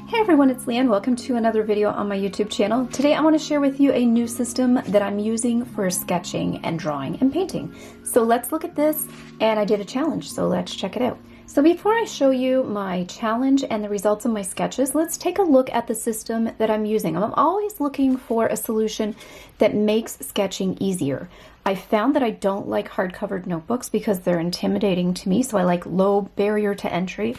Hey everyone, it's Leanne. Welcome to another video on my YouTube channel. Today I want to share with you a new system that I'm using for sketching and drawing and painting. So let's look at this, and I did a challenge, so let's check it out. So before I show you my challenge and the results of my sketches, let's take a look at the system that I'm using. I'm always looking for a solution that makes sketching easier. I found that I don't like hard-covered notebooks because they're intimidating to me, so I like low barrier to entry.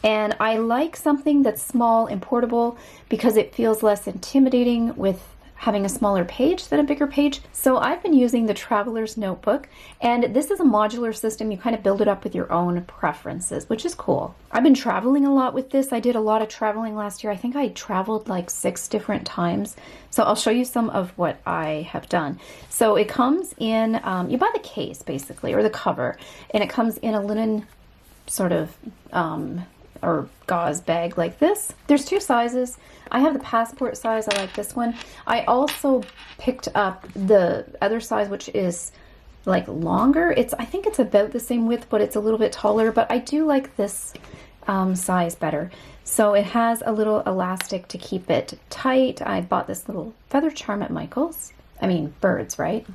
And I like something that's small and portable because it feels less intimidating with having a smaller page than a bigger page. So I've been using the Traveler's Notebook, and this is a modular system. You kind of build it up with your own preferences, which is cool. I've been traveling a lot with this. I did a lot of traveling last year. I think I traveled like 6 different times. So I'll show you some of what I have done. So it comes in, you buy the case basically, or the cover, and it comes in a linen sort of, or gauze bag like this. There's 2 sizes. I have the passport size. I like this one. I also picked up the other size, which is like longer. I think it's about the same width, but it's a little bit taller, but I do like this size better. So it has a little elastic to keep it tight. I bought this little feather charm at Michael's. I mean, birds, right?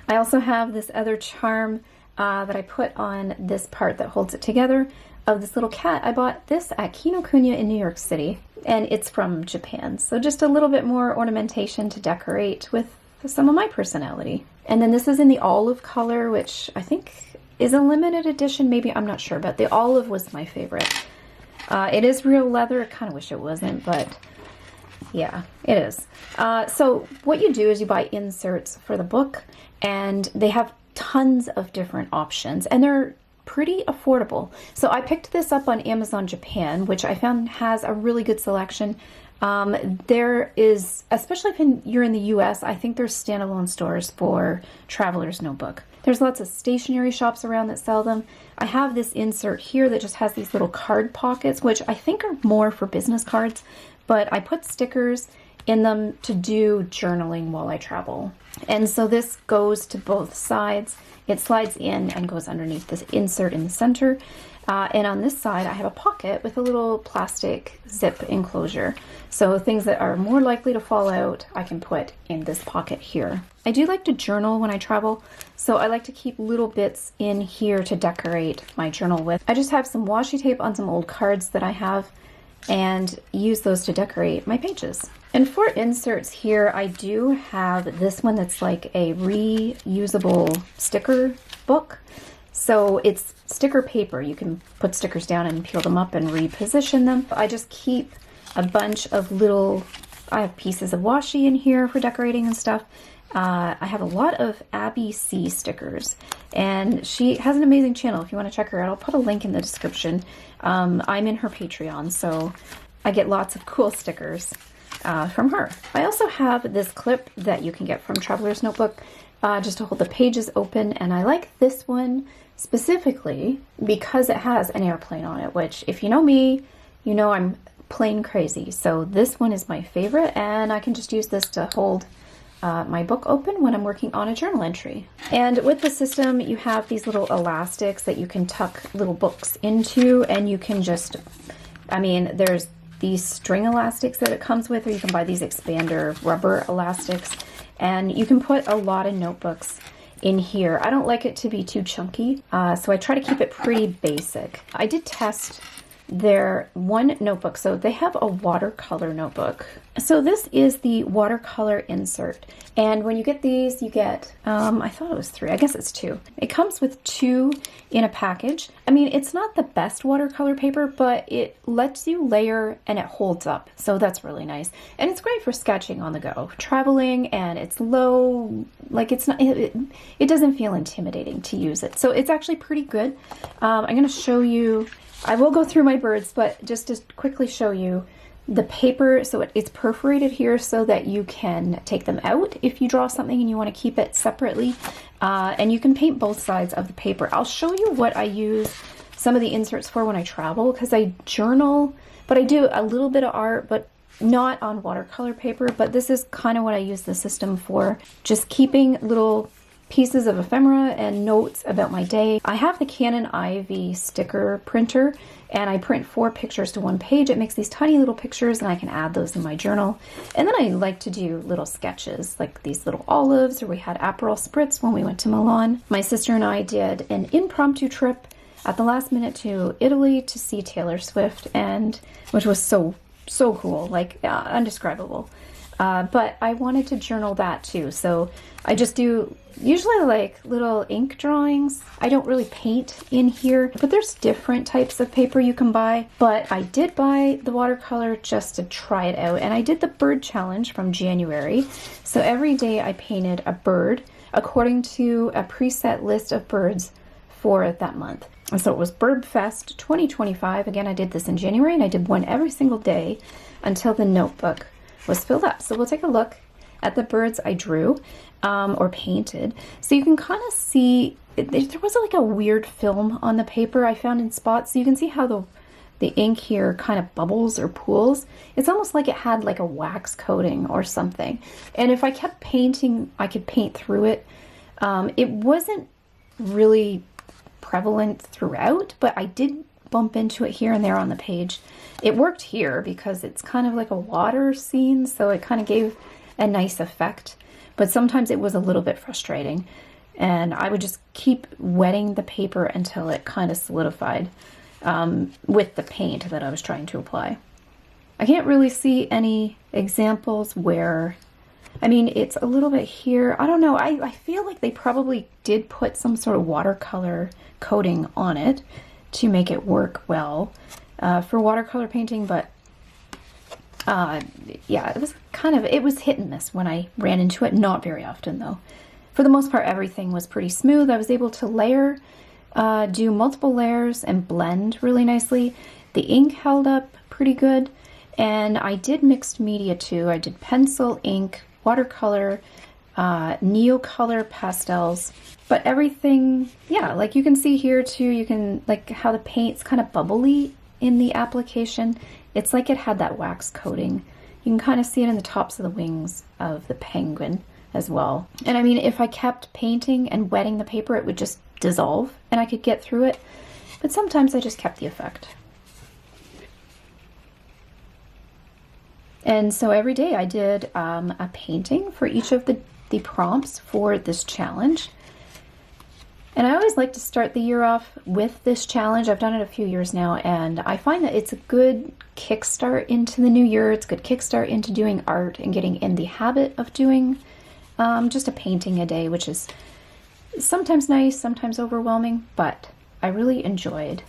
I also have this other charm that I put on this part that holds it together of this little cat. I bought this at Kinokuniya in New York City, and it's from Japan. So just a little bit more ornamentation to decorate with some of my personality. And then this is in the olive color, which I think is a limited edition, maybe, I'm not sure, but the olive was my favorite. It is real leather. I kind of wish it wasn't, but yeah, it is. So what you do is you buy inserts for the book, and they have tons of different options, and they're pretty affordable. So I picked this up on Amazon Japan, which I found has a really good selection. There is, especially if you're in the US, I think there's standalone stores for Traveler's Notebook. There's lots of stationery shops around that sell them. I have this insert here that just has these little card pockets, which I think are more for business cards, but I put stickers in them to do journaling while I travel. And so this goes to both sides. It slides in and goes underneath this insert in the center. And on this side, I have a pocket with a little plastic zip enclosure. So things that are more likely to fall out, I can put in this pocket here. I do like to journal when I travel, so I like to keep little bits in here to decorate my journal with. I just have some washi tape on some old cards that I have and use those to decorate my pages. And for inserts here, I do have this one that's like a reusable sticker book. So it's sticker paper. You can put stickers down and peel them up and reposition them. I just keep a bunch of little, I have pieces of washi in here for decorating and stuff. I have a lot of Abby C stickers, and she has an amazing channel. If you want to check her out, I'll put a link in the description. I'm in her Patreon, so I get lots of cool stickers from her. I also have this clip that you can get from Traveler's Notebook just to hold the pages open, and I like this one specifically because it has an airplane on it, which if you know me, you know I'm plane crazy. So this one is my favorite, and I can just use this to hold my book open when I'm working on a journal entry. And with the system, you have these little elastics that you can tuck little books into, and you can just, I mean, there's these string elastics that it comes with, or you can buy these expander rubber elastics, and you can put a lot of notebooks in here. I don't like it to be too chunky, so I try to keep it pretty basic. I did test their one notebook. So they have a watercolor notebook. So this is the watercolor insert. And when you get these, you get, I thought it was 3, I guess it's 2. It comes with 2 in a package. I mean, it's not the best watercolor paper, but it lets you layer and it holds up. So that's really nice. And it's great for sketching on the go, traveling, and it's low, like it's not, it doesn't feel intimidating to use it. So it's actually pretty good. I'm going to show you, I will go through my birds, but just to quickly show you the paper. So it's perforated here so that you can take them out if you draw something and you want to keep it separately. And you can paint both sides of the paper. I'll show you what I use some of the inserts for when I travel, because I journal, but I do a little bit of art, but not on watercolor paper. But this is kind of what I use the system for, just keeping little pieces of ephemera and notes about my day. I have the Canon Ivy sticker printer, and I print 4 pictures to 1 page. It makes these tiny little pictures, and I can add those in my journal. And then I like to do little sketches, like these little olives, or we had Aperol Spritz when we went to Milan. My sister and I did an impromptu trip at the last minute to Italy to see Taylor Swift, and which was so cool, like undescribable. But I wanted to journal that too, so I just do usually like little ink drawings. I don't really paint in here, but there's different types of paper you can buy. But I did buy the watercolor just to try it out, and I did the bird challenge from January. So every day I painted a bird according to a preset list of birds for that month. And so it was Bird Fest 2025. Again, I did this in January, and I did one every single day until the notebook was filled up. So we'll take a look at the birds I drew or painted. So you can kind of see, there was like a weird film on the paper I found in spots. So you can see how the ink here kind of bubbles or pools. It's almost like it had like a wax coating or something. And if I kept painting, I could paint through it. It wasn't really prevalent throughout, but I did bump into it here and there on the page. It worked here because it's kind of like a water scene, so it kind of gave a nice effect, but sometimes it was a little bit frustrating, and I would just keep wetting the paper until it kind of solidified with the paint that I was trying to apply. I can't really see any examples where, I mean, it's a little bit here. I don't know. I feel like they probably did put some sort of watercolor coating on it to make it work well for watercolor painting, but yeah, it was hit and miss when I ran into it. Not very often though. For the most part, everything was pretty smooth. I was able to layer, do multiple layers and blend really nicely. The ink held up pretty good, and I did mixed media too. I did pencil, ink, watercolor, neocolor pastels, but everything, yeah, like you can see here too, you can, like how the paint's kind of bubbly in the application. It's like it had that wax coating. You can kind of see it in the tops of the wings of the penguin as well. And I mean, if I kept painting and wetting the paper, it would just dissolve and I could get through it. But sometimes I just kept the effect. And so every day I did a painting for each of the prompts for this challenge. And I always like to start the year off with this challenge. I've done it a few years now, and I find that it's a good kickstart into the new year. It's a good kickstart into doing art and getting in the habit of doing just a painting a day, which is sometimes nice, sometimes overwhelming, but I really enjoyed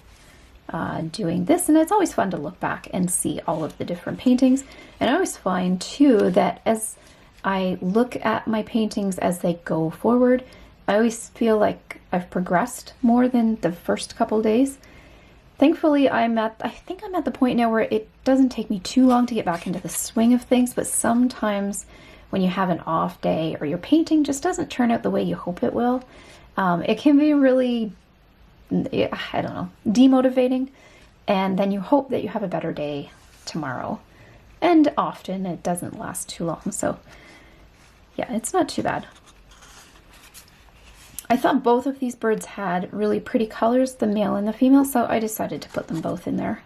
doing this, and it's always fun to look back and see all of the different paintings. And I always find too that as I look at my paintings as they go forward, I always feel like I've progressed more than the first couple days. Thankfully, I think I'm at the point now where it doesn't take me too long to get back into the swing of things, but sometimes when you have an off day or your painting just doesn't turn out the way you hope it will, it can be really, I don't know, demotivating, and then you hope that you have a better day tomorrow. And often it doesn't last too long, so yeah, it's not too bad. I thought both of these birds had really pretty colors, the male and the female, so I decided to put them both in there.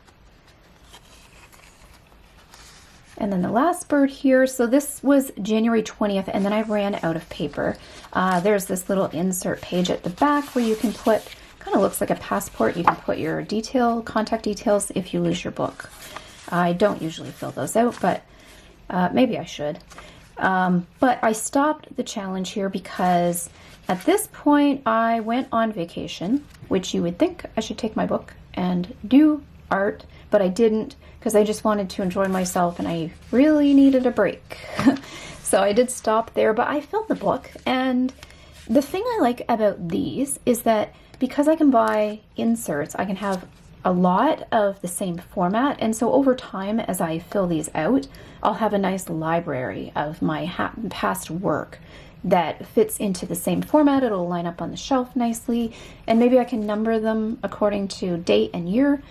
And then the last bird here, so this was January 20th, and then I ran out of paper. There's this little insert page at the back where you can put, kind of looks like a passport, you can put your contact details if you lose your book. I don't usually fill those out, but maybe I should. But I stopped the challenge here because at this point I went on vacation, which you would think I should take my book and do art, but I didn't because I just wanted to enjoy myself and I really needed a break. So I did stop there, but I filled the book. And the thing I like about these is that because I can buy inserts, I can have a lot of the same format, and so over time as I fill these out, I'll have a nice library of my past work that fits into the same format. It'll line up on the shelf nicely, and maybe I can number them according to date and year,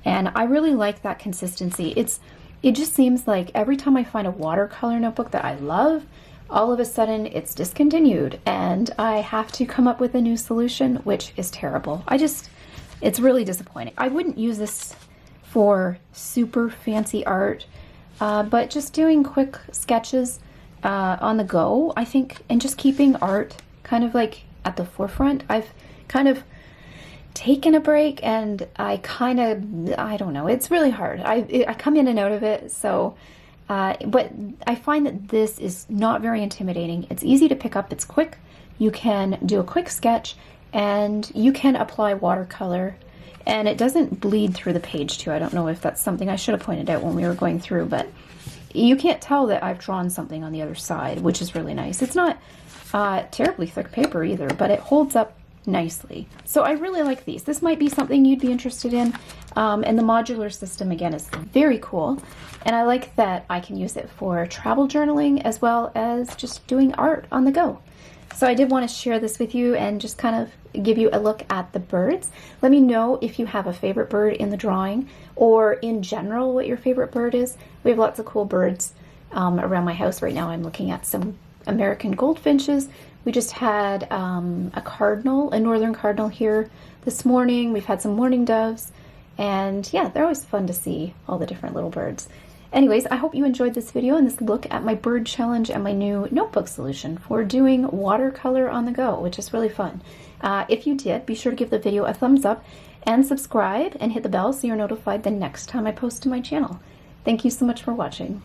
and I really like that consistency. It just seems like every time I find a watercolor notebook that I love, all of a sudden it's discontinued and I have to come up with a new solution, which is terrible. It's really disappointing. I wouldn't use this for super fancy art, but just doing quick sketches on the go, I think, and just keeping art kind of like at the forefront. I've kind of taken a break and I don't know, it's really hard. I come in and out of it, so but I find that this is not very intimidating. It's easy to pick up, it's quick. You can do a quick sketch and you can apply watercolor, and it doesn't bleed through the page too. I don't know if that's something I should have pointed out when we were going through, but you can't tell that I've drawn something on the other side, which is really nice. It's not terribly thick paper either, but it holds up nicely. So I really like these. This might be something you'd be interested in. And the modular system, again, is very cool. And I like that I can use it for travel journaling as well as just doing art on the go. So I did want to share this with you and just kind of give you a look at the birds. Let me know if you have a favorite bird in the drawing, or in general what your favorite bird is. We have lots of cool birds around my house right now. I'm looking at some American goldfinches. We just had a cardinal, a northern cardinal here this morning. We've had some mourning doves, and yeah, they're always fun to see all the different little birds. Anyways, I hope you enjoyed this video and this look at my bird challenge and my new notebook solution for doing watercolor on the go, which is really fun. If you did, be sure to give the video a thumbs up and subscribe and hit the bell so you're notified the next time I post to my channel. Thank you so much for watching.